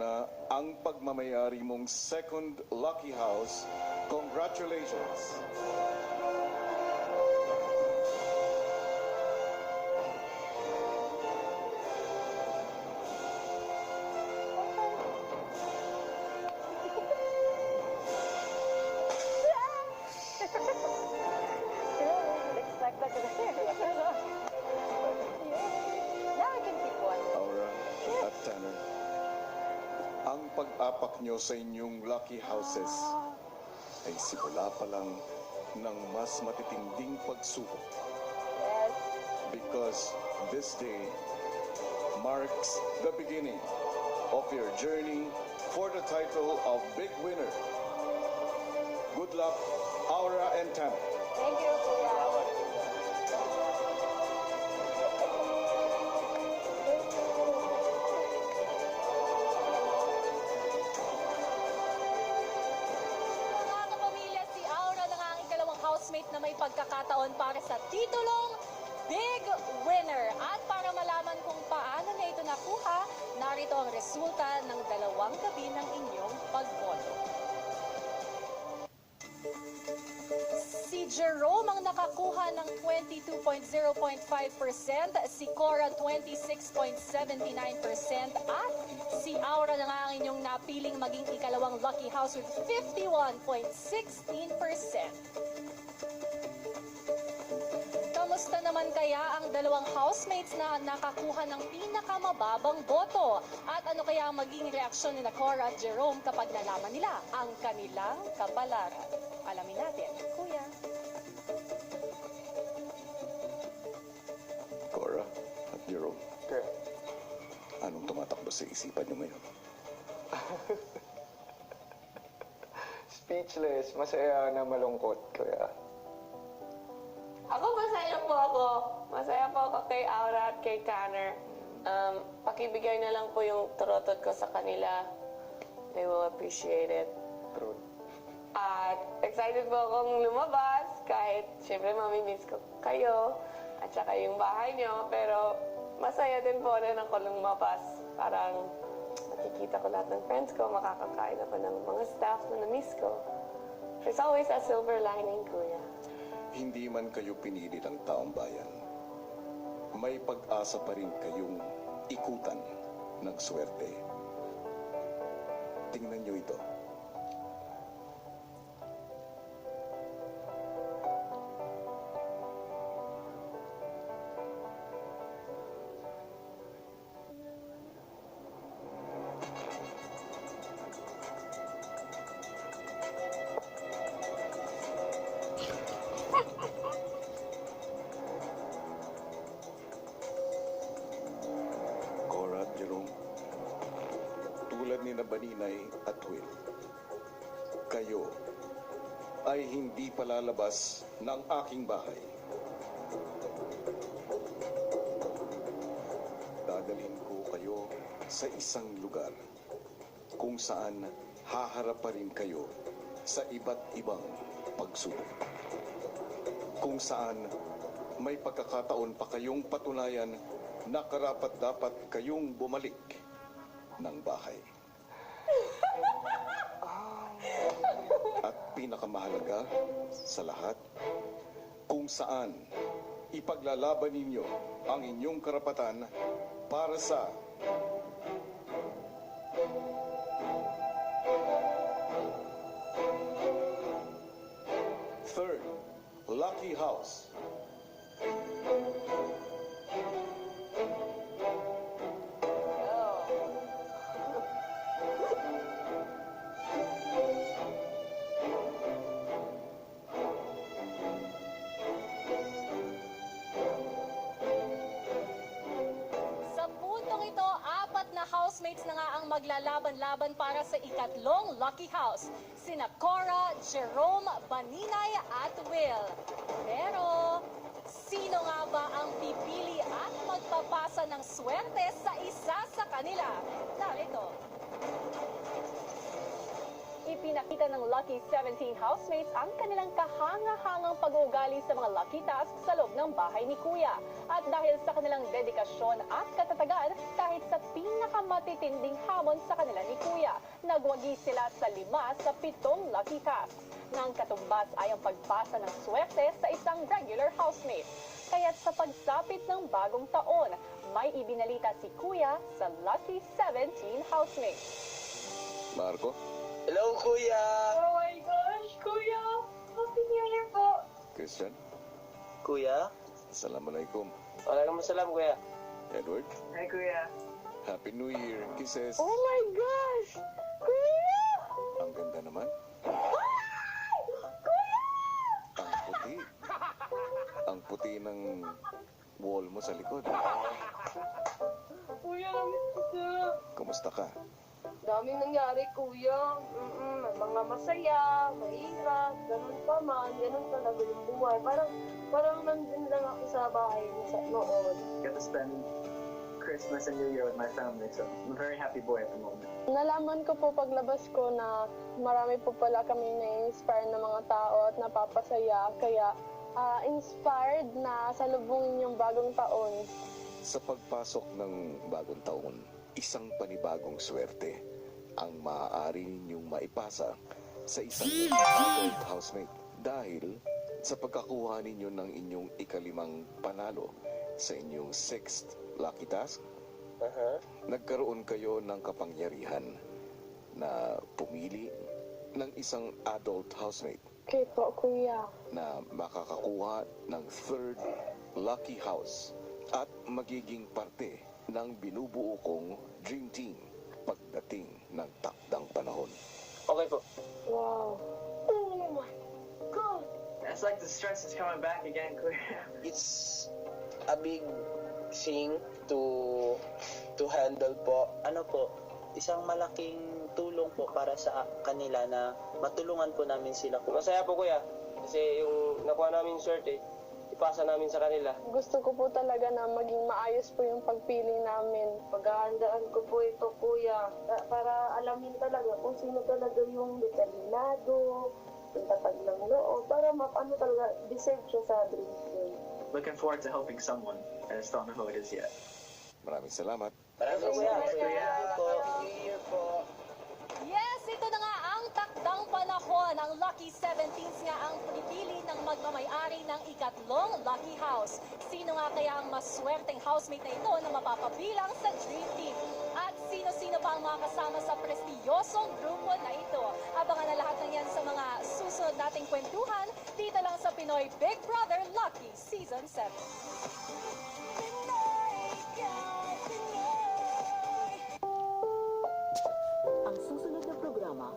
na ang pagmamayari mong second lucky house. Congratulations! At Tanner, ang pag-apak nyo sa inyong lucky houses ay simula pa lang ng mas matitinding pagsubok. Because this day marks the beginning of your journey for the title of Big Winner. Good luck, Aura and Tanner. Thank you, Kuya. Mga kapamilya, si Aura na nga ang ikalawang housemate na may pagkakataon para sa titulong Big Winner. At para malaman kung paano niya ito nakuha, narito ang resulta ng dalawang gabi ng inyong pagboto. Si Jerome ang nakakuha ng 22.0.5%, si Cora 26.79% at si Aura na nga ang inyong napiling maging ikalawang lucky house with 51.16%. Kamusta naman kaya ang dalawang housemates na nakakuha ng pinakamababang boto? At ano kaya ang maging reaksyon ni Cora at Jerome kapag nalaman nila ang kanilang kapalaran? Alamin natin, Kuya. Cora at Jerome, Okay. anong tumatakbo sa isipan nyo ngayon? Speechless, masaya na malungkot, kuya. Ako, masaya po ako. Masaya po ako kay Aura at kay Tanner. Pakibigay na lang po yung turotot ko sa kanila. They will appreciate it. True. At excited po akong lumabas kahit syempre mamimiss ko kayo at saka yung bahay nyo. Pero masaya din po rin ako lumabas. Parang makikita ko lahat ng friends ko, makakakain ako ng mga staff na na-miss ko. There's always a silver lining, Kuya. Hindi man kayo pinili ng taong bayan, may pag-asa pa rin kayong ikutan ng swerte. Tingnan nyo ito. Cora at Jerome, tulad ni Baninay at Will, kayo ay hindi palalabas ng aking bahay. Dadalhin ko kayo sa isang lugar kung saan haharap pa rin kayo sa iba't ibang pagsubok. Kung saan may pagkakataon pa kayong patunayan na karapat-dapat kayong bumalik ng bahay. At pinakamahalaga sa lahat, kung saan ipaglalaban ninyo ang inyong karapatan para sa third lucky house. Sa puntong ito, apat na housemates na nga ang maglalaban-laban para sa ikatlong lucky house. Sina Cora, Jerome, Baninay at Will. Pero, sino nga ba ang pipili at magpapasa ng swerte sa isa sa kanila? Narito. ipinakita ng Lucky 17 housemates ang kanilang kahanga-hangang pag-uugali sa mga lucky tasks sa loob ng bahay ni Kuya. At dahil sa kanilang dedikasyon at katatagan, kahit sa pinakamatitinding hamon sa kanila ni Kuya, nagwagi sila sa 5 sa 7 lucky tasks. Nang katumbas ay ang pagpasa ng swerte sa isang regular housemate. Kaya't sa pagsapit ng bagong taon, may ibinalita si Kuya sa Lucky 17 housemates. Marco, Hello, Kuya! Oh my gosh, Kuya! Happy New Year po! Christian, Kuya? Assalamualaikum. Waalaikumsalam, Kuya. Edward, Hi, Kuya. Happy New Year. Kisses. Oh my gosh! Kuya! Ang ganda naman. Ang puti. Ang puti ng wall mo sa likod. Kuya, namiss kita. Kumusta ka? Daming nangyari, Kuya. May mga masaya, mahirap, ganun pa man. Ganun talaga yung buhay. Parang nandun lang ako sa bahay noon. Get to spend Christmas and New Year with my family, so I'm a very happy boy at the moment. Nalaman ko po paglabas ko na marami po pala kaming na-inspire na mga tao at napapasaya. Kaya inspired na salubungin yung bagong taon. Sa pagpasok ng bagong taon, isang panibagong swerte ang maaari ninyong maipasa sa isang adult housemate dahil sa pagkakuha ninyo ng inyong ikalimang panalo sa inyong 6th lucky task, nagkaroon kayo ng kapangyarihan na pumili ng isang adult housemate Okay po, Kuya. na makakakuha ng 3rd lucky house at magiging parte ng binubuo kong dream team pagdating ng takdang panahon. Okay po. Wow. Oh my God! It's like the stress is coming back again, Kuya. It's a big thing to handle po. Ano po, isang malaking tulong po para sa kanila na matulungan po namin sila. Masaya po, Kuya. Kasi yung nakuha namin swerte, ipasa namin sa kanila. Gusto ko po talaga na maging maayos po yung pagpili namin. Paghahandaan ko po ito, Kuya, para alamin talaga kung sino talaga yung determinado, yung tatag ng loob, para ano talaga, deserve siya sa dream team. Looking forward to helping someone. I just don't know who it is yet. Maraming salamat. Maraming salamat, Kuya. New Year po. Yes, ito na nga ang takdang panahon. Ang Lucky 17s nga ang pinipili ng magmamayari ng ikatlong Lucky House. Sino nga kaya ang maswerteng housemate na ito na mapapabilang sa Dream Team? At sino-sino pa ang mga kasama sa prestiyosong grupo na ito? Abangan na lahat ng yan sa mga susunod nating kwentuhan dito lang sa Pinoy Big Brother Lucky Season 7. Ang susunod na programa